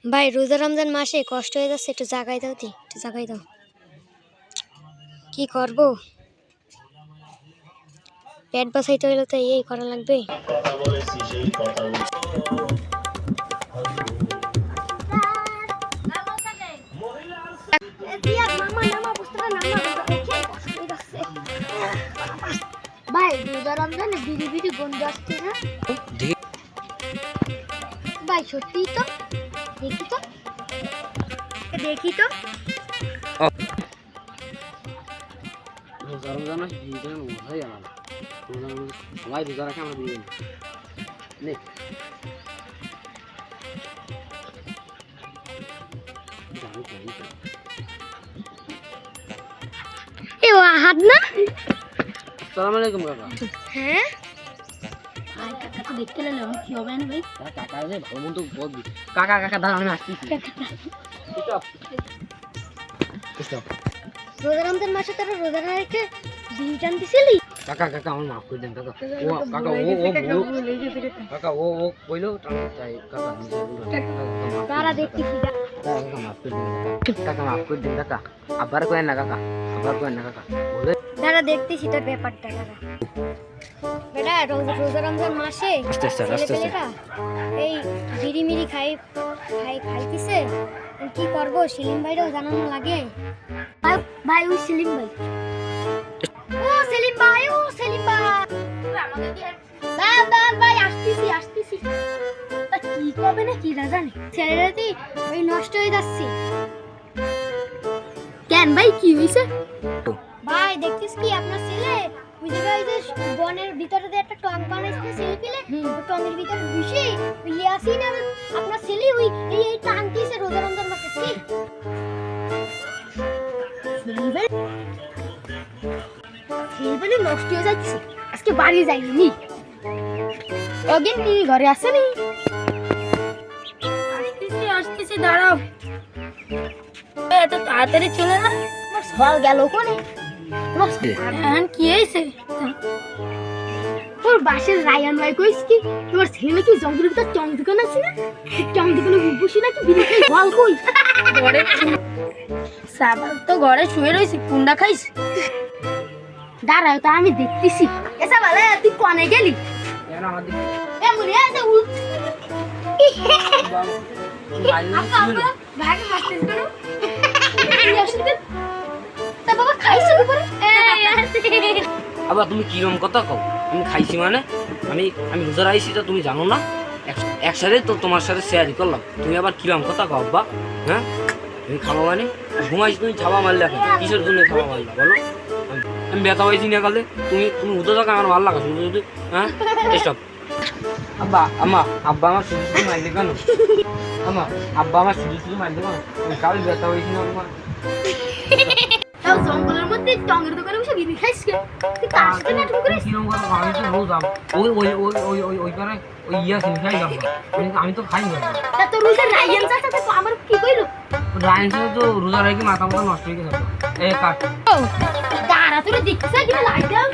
ভাই রোজা রমজান মাসে কষ্ট হয়ে যাচ্ছে, একটু জাগাই দাও একটু জাগাই দাও। কি করব, পেট বাঁচাইতে হলে তো এই করা লাগবে। ভাই রোজা রমজানে বিড়ি বিড়ি গন্ধ আসছে না ভাই? সত্যি তো, দেখি তো দেখি তো। রোজা রমজান বিড়িটা মজাই আলাদা। সবাই রোজা রাখে, আমরা বিড়ি নে এ হাত না। আসসালামু আলাইকুম কাকা। হ্যাঁ ভাই, কাকা তো দেখতে লাগলো, কি হবে না ভাই? কাকা যে ভালো মতো বল দি। কাকা কাকা দাঁড়া, আমি আসতেছি। রোজা রমজান মাসে তোরা রোজা না রেখে বিড়ি টানতেছিলি? কাকা কাকা আমার মাফ করে দেন কাকা। ও কাকা কাকা ও কইলো তাই কাকা তারা দেখতেছি কাকা মাফ করে দেন কাকা, মাফ করে দেন কাকা। আবার কয়েন না কাকা, আবার কয়েন না কাকা। বলে তারা দেখতেছি তোর ব্যাপারটা। তারা বেটা রোজা রমজান মাসে ছেলেপেলেরা এই বিড়ি মিড়ি খাইতেছে, কি করব? সেলিম ভাইরাও জানানো লাগে। ভাই ওই সেলিম ভাই, ও সেলিম ভাই, ও সেলিম ভাই, ভাই আসতেছি। তা কি করবে না কি না জানে, ছেলেরাতে ওই নষ্ট হয়ে যাচ্ছে। কেন ভাই, কি হয়েছে? ভাই দেখছিস কি আপনার ছেলে ওই জায়গায় যে বনের ভিতরে যে একটা টং বানাইছে ছেলে পেলে, টঙের ভিতরে বসে ইয়াসিন আর আপনার ছেলে ওই এই টানতিছে রোজা রমজান মাসে। ছেলে নষ্ট হয়ে যাচ্ছে, আজকে বাড়ি যাইনি। অগিন কি ঘরে আসেনি? আসতেছি দাঁড়াও। এত তাড়াতাড়ি চলে না, আমার সকাল গেল কোনে? এখন কি হয়েছে? তোর বাসের রায়ান ভাই কইস কি তোমার ছেলে নাকি জঙ্গলের ভিতর টং দোকান আছে না, টং দোকানে বসে নাকি বিড়ি খাই ফল কই ঘরে সাবাল তো ঘরে শুয়ে রইছি, কুন্ডা খাইস। দাঁড়াও তো আমি দেখতেছি। এসা বলে তুই কোনে গেলি? কেন আমার দিকে এ মরে আছে উল ভাগ মারছিস কেন? তুই আসতে তা বাবা খাইছিস উপরে? আবার তুমি কিরম কথা কও? আমি খাইছি মানে আমি রোজা রাখছি, তো তুমি জানো না? একসাথে তো তোমার সাথে শেয়ারই করলাম, তুমি আবার কিরম কথা কও আব্বা? হ্যাঁ তুমি খাবো মানে ঘুমাইছি, তুমি ছাবা মারলে এখন কিসের জন্য ছাবা মারলা বলো? আমি ব্যথা পাইছি না কালে, তুমি উঠে থাকা আমার ভালো লাগা শুধু শুধু। হ্যাঁ স্টপ। আব্বা আব্বা আমার শুধু শুধু মারলে কেন? আব্বা আমার শুধু শুধু মারলে কেন? আমি কাল ব্যথা হয়েছি না তোমার। তাও জঙ্গলের মধ্যে টঙের দোকানে বসে বিড়ি খাইস কে? তুই কার সাথে নাটক করিস? কিরম কথা? আমি তো রোজ ওই পারে ওই ইয়াসিন খাই যাবো, আমি তো খাই না। তা তোর ওই যে রায়ান চাচা তো আমার কি কইলো? রায়ন সাথে তো রোজা রেখে মাথা নষ্ট হয়ে গেছে। এই কাট দাঁড়া, তোরা দেখছিস কি লাই দাও?